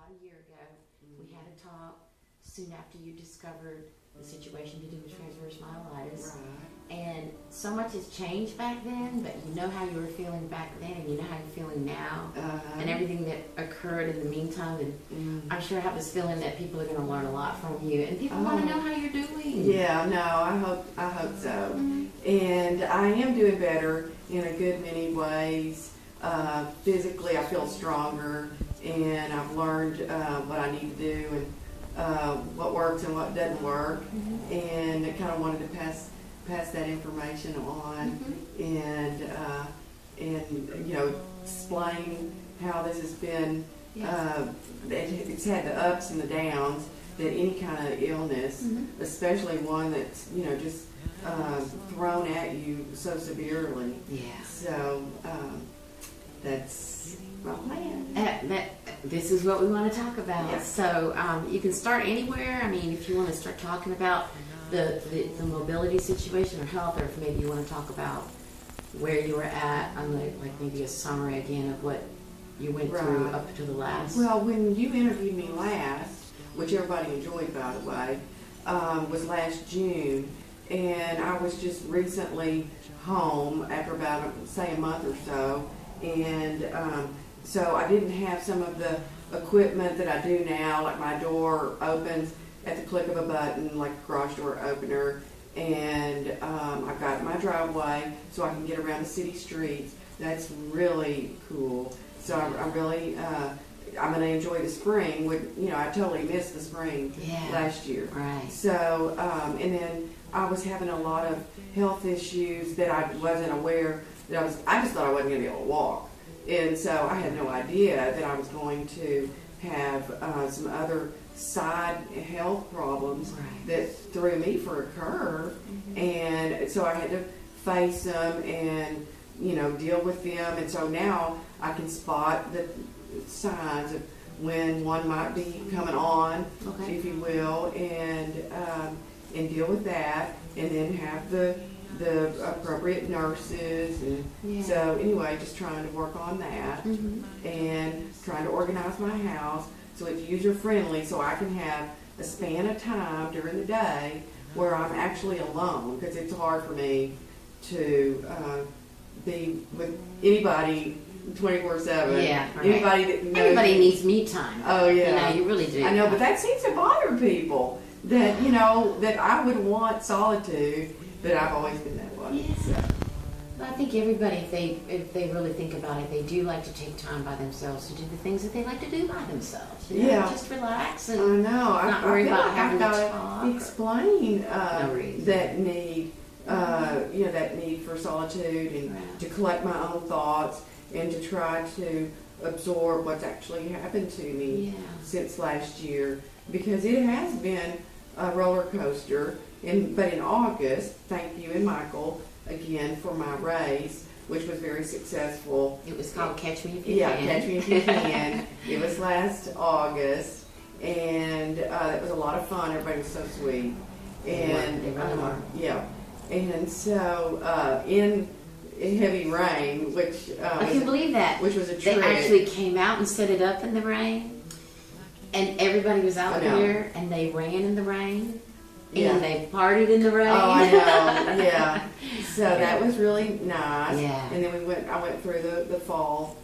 about a year ago. We had a talk soon after you discovered the situation to do with transverse myelitis. Right. And so much has changed back then, but you know how you were feeling back then and you know how you're feeling now, and everything that occurred in the meantime. And I'm sure I have this feeling that people are going to learn a lot from you, and people want to know how you're doing. Yeah, no, I hope so. And I am doing better in a good many ways. Physically, I feel stronger, and I've learned what I need to do and what works and what doesn't work. And I kind of wanted to pass that information on, and you know, explain how this has been. It's had the ups and the downs that any kind of illness, especially one that's, you know, just thrown at you so severely. Yeah. So that's my plan. This is what we want to talk about. Yeah. So you can start anywhere. I mean, if you want to start talking about the mobility situation or health, or if maybe you want to talk about where you were at, like maybe a summary again of what you went through up to the last. Well, when you interviewed me last, which everybody enjoyed, by the way, was last June, and I was just recently home after about, say, a month or so, and so I didn't have some of the equipment that I do now, like my door opens at the click of a button, like a garage door opener, and I've got my driveway so I can get around the city streets. That's really cool. So I really, I'm going to enjoy the spring. You know, I totally missed the spring last year. Right. So, and then I was having a lot of health issues that I wasn't aware that I just thought I wasn't going to be able to walk. And so I had no idea that I was going to have some other side health problems that threw me for a curve. And so I had to face them and, you know, deal with them. And so now I can spot the signs of when one might be coming on, if you will, and deal with that, and then have the appropriate nurses. And so anyway, just trying to work on that, and trying to organize my house so it's user friendly, so I can have a span of time during the day where I'm actually alone, because it's hard for me to be with anybody 24/7. Yeah, right. Anybody that knows everybody needs me time. Oh yeah, you know, you really do. I know, but that seems to bother people. That, you know, that I would want solitude, but I've always been that way. Yeah. So. I think everybody, if they really think about it, they do like to take time by themselves to do the things that they like to do by themselves. You know? Just relax and I know. not worry about having to talk. Explain that need. You know, that need for solitude, and to collect my own thoughts, and to try to absorb what's actually happened to me since last year, because it has been a roller coaster. But in August, thank you and Michael again for my race, which was very successful. It was called Catch Me If You Can. Yeah, Catch Me If You Can. It was last August, and it was a lot of fun. Everybody was so sweet. And they really were. Yeah. And so in heavy rain, which I can believe that. Which was a trick. They actually came out and set it up in the rain, and everybody was out there, and they ran in the rain, and they partied in the rain. Oh, I know. Yeah. So that was really nice. Yeah. And then I went through the fall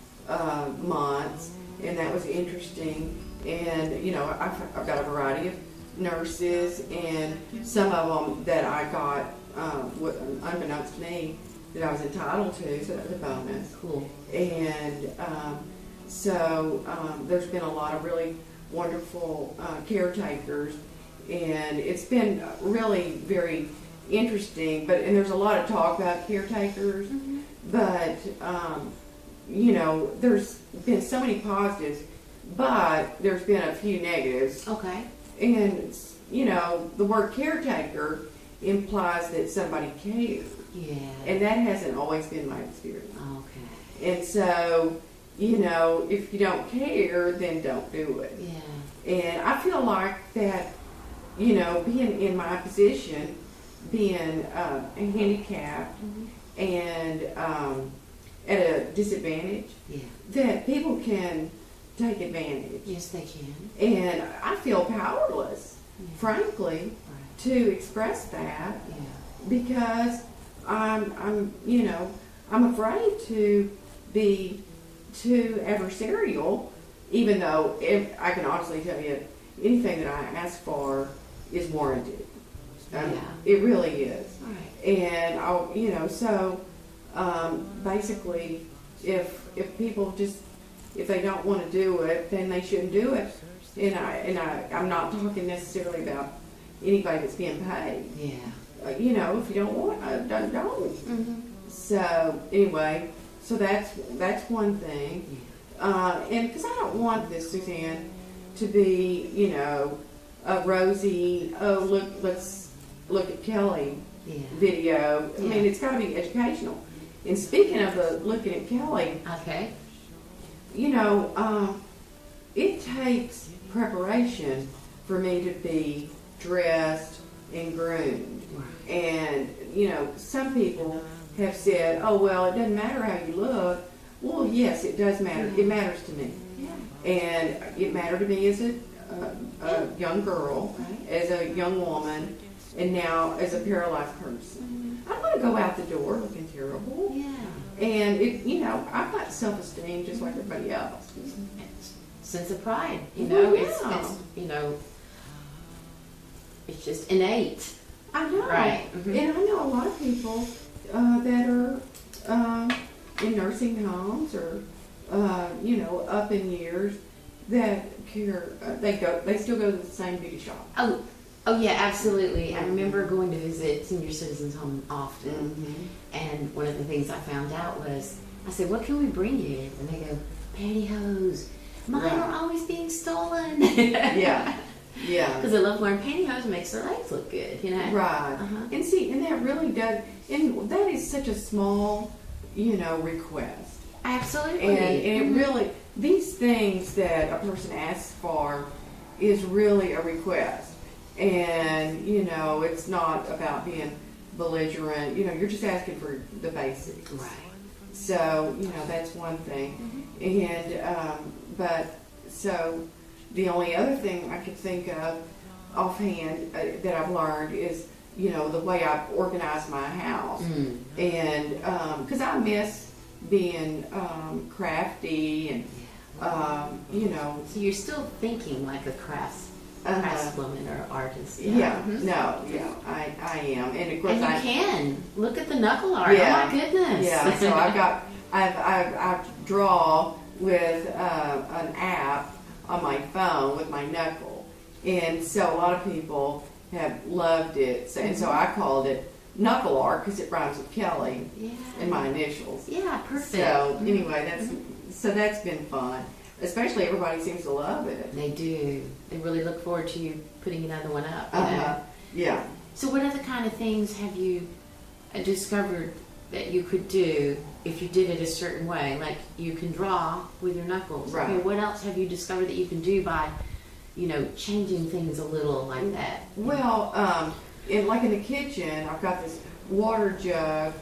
months, and that was interesting. And you know, I've got a variety of nurses, and some of them that I got unbeknownst to me that I was entitled to, so that was a bonus. Cool. And so there's been a lot of really wonderful caretakers, and it's been really very interesting. And there's a lot of talk about caretakers, but you know, there's been so many positives, but there's been a few negatives. Okay. And you know, the word caretaker implies that somebody cares. Yeah. And that hasn't always been my experience. Okay. And so, you know, if you don't care, then don't do it. Yeah. And I feel like that, you know, being in my position, being handicapped and at a disadvantage, that people can take advantage. Yes, they can. And I feel powerless, frankly, Right. to express that Yeah. because I'm afraid to be too adversarial, even though I can honestly tell you anything that I ask for is warranted. Yeah. It really is. Right. And basically, if people if they don't want to do it, then they shouldn't do it. And I'm not talking necessarily about anybody that's being paid. Yeah. If you don't want, don't. Mm-hmm. So anyway, so that's one thing. And because I don't want this, Suzanne, to be a rosy. Oh, let's look at Kelly video. I mean, it's got to be educational. And speaking of the looking at Kelly, Okay. it takes preparation for me to be dressed and groomed. And, some people have said, oh, well, it doesn't matter how you look. Well, yes, it does matter. It matters to me. Yeah. And it mattered to me as a young girl, Right. as a young woman, and now as a paralyzed person. I'm going to go out the door looking terrible. Yeah. And I've got self-esteem just like everybody else. Sense of pride, Well, it's yeah. it's just innate. I know. Right. Mm-hmm. And I know a lot of people that are in nursing homes or up in years that they still go to the same beauty shop. Oh yeah, absolutely. I remember going to visit senior citizens home often, Mm-hmm. and one of the things I found out was, I said, "What can we bring you?" And they go, "Pantyhose. Mine Right. are always being stolen." Yeah. Yeah. Because I love wearing pantyhose. It makes their legs look good, Right. Uh-huh. And see, and that really does, and that is such a small, request. Absolutely. And it really, these things that a person asks for is really a request. And, it's not about being belligerent. You're just asking for the basics. Right. So, that's one thing. And, so the only other thing I could think of offhand that I've learned is, the way I organize my house. And, because I miss being crafty and, So you're still thinking like a craftswoman or artist. Yeah, Mhm. I am. And of course And you can look at the knuckle art. Yeah. Oh my goodness. Yeah, so I draw with an app on my phone with my knuckle. And so a lot of people have loved it. So, and so I called it knuckle art because it rhymes with Kelly and my initials. Yeah, perfect. So anyway, that's been fun. Especially everybody seems to love it. They do. They really look forward to you putting another one up. you know? Yeah. So what other kind of things have you discovered that you could do if you did it a certain way? Like you can draw with your knuckles. Right. Okay, what else have you discovered that you can do by, changing things a little like that? Well, in the kitchen, I've got this water jug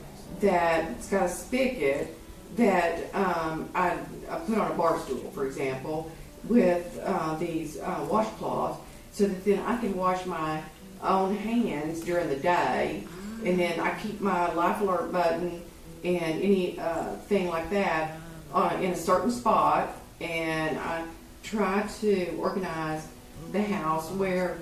that's got a spigot that I put on a bar stool, for example, with these washcloths, so that then I can wash my own hands during the day, and then I keep my life alert button and any thing like that in a certain spot, and I try to organize the house where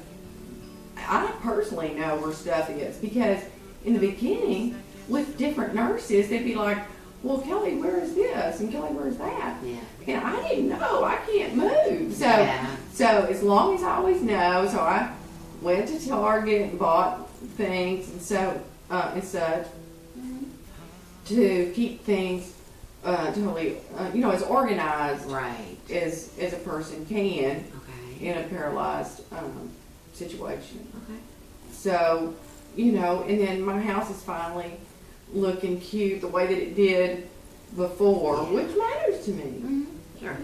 I personally know where stuff is, because in the beginning with different nurses, they'd be like, well, Kelly, where is this? And Kelly, where is that? Yeah. And I didn't know. I can't move. So as long as I always know, so I went to Target and bought things and so and such to keep things totally, as organized Right. as a person can Okay. in a paralyzed situation. Okay. So, and then my house is finally looking cute the way that it did before, which matters to me. Mm-hmm. Sure.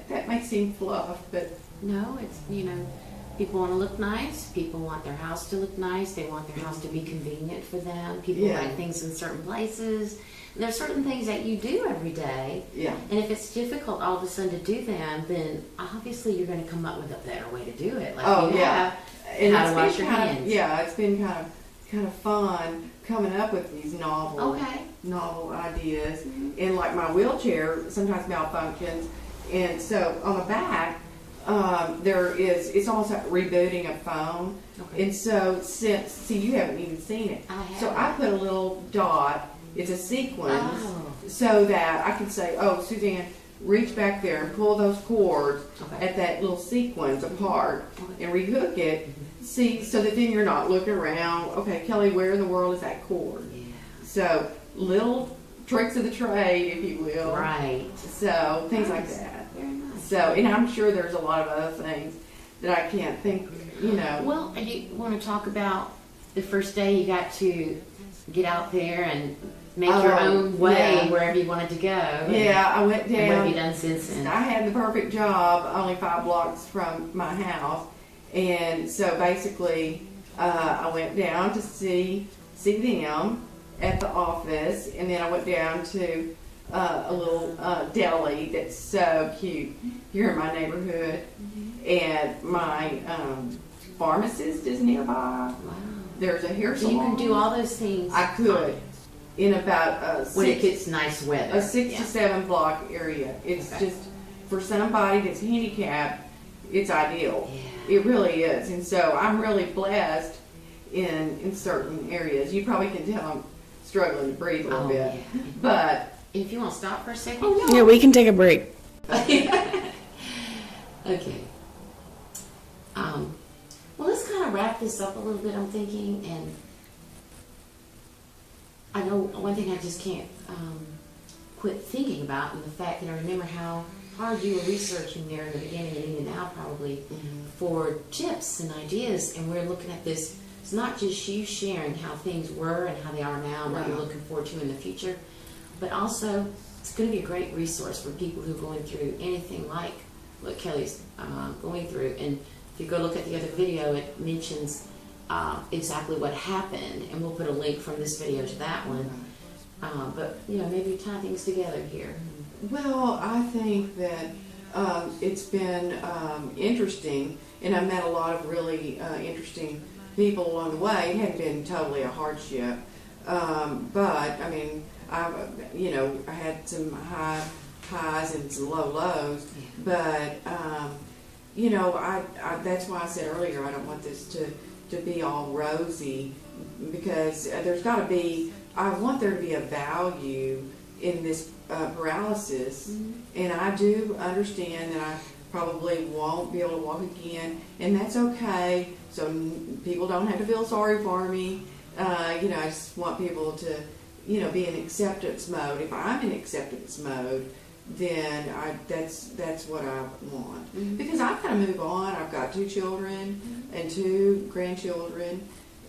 That may seem fluff, but No, it's, people want to look nice. People want their house to look nice. They want their house to be convenient for them. People Yeah. like things in certain places. there's certain things that you do every day. Yeah. And if it's difficult all of a sudden to do them, then obviously you're going to come up with a better way to do it. Like Oh, you yeah. have And how to it's wash been your kind hands. of, yeah, it's been kind of fun coming up with these novel ideas. Mm-hmm. And like my wheelchair sometimes malfunctions, and so on the back it's almost like rebooting a phone. Okay. And so you haven't even seen it. I So I put a little dot. It's a sequence, Oh. so that I can say, "Oh, Suzanne, reach back there and pull those cords Okay. at that little sequence apart Okay. and rehook it." See, so that then you're not looking around. Okay, Kelly, where in the world is that cord? Yeah. So little tricks of the trade, if you will. Right. So things like Nice. that. Very nice. So, and I'm sure there's a lot of other things that I can't think. Well, do you want to talk about the first day you got to get out there and make your own way yeah. wherever you wanted to go? Yeah, I went And what have you down. done since then? I had the perfect job, only 5 blocks from my house, and so basically, I went down to see them at the office, and then I went down to a little deli that's so cute here in my neighborhood, and my pharmacist is nearby. Wow. There's a hair So salon. you can do all those things. I could in about when it gets nice weather. a 6 to 7 block area. It's Okay. just for somebody that's handicapped, it's ideal. Yeah. It really is, and so I'm really blessed in certain areas. You probably can tell I'm struggling to breathe a little Oh, bit, yeah. but If you want to stop for a second. oh no, Yeah, we can take a break. Okay. Well, let's kind of wrap this up a little bit, I'm thinking, and I know one thing I just can't quit thinking about, and the fact that I remember how hard you were researching there in the beginning and even now probably for tips and ideas, and we're looking at this. It's not just you sharing how things were and how they are now and what you're Right. looking forward to in the future, but also it's going to be a great resource for people who are going through anything like what Kelly's going through. And if you go look at the other video, it mentions exactly what happened, and we'll put a link from this video to that one. But maybe tie things together here. well, I think that it's been interesting, and I've met a lot of really interesting people along the way. It hadn't been totally a hardship, but I mean, I had some highs and some low lows, but that's why I said earlier I don't want this to be all rosy, because there's got to be. I want there to be a value in this paralysis, and I do understand that I probably won't be able to walk again, and that's okay. So people don't have to feel sorry for me. I just want people to, be in acceptance mode. If I'm in acceptance mode, then that's what I want. Because I've got to move on. I've got 2 children and 2 grandchildren,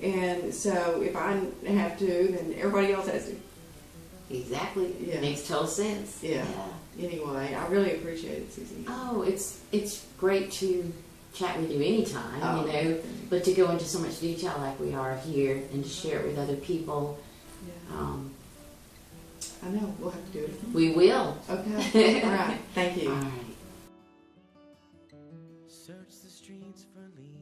and so if I have to, then everybody else has to. Exactly. Yeah. Makes total sense. Yeah. Anyway, I really appreciate it, Susie. Oh, it's great to chat with you anytime, Oh. but to go into so much detail like we are here and to share it with other people. Yeah. I know. We'll have to do it again. We will. Okay. All right. Thank you. All right. Search the streets for leads.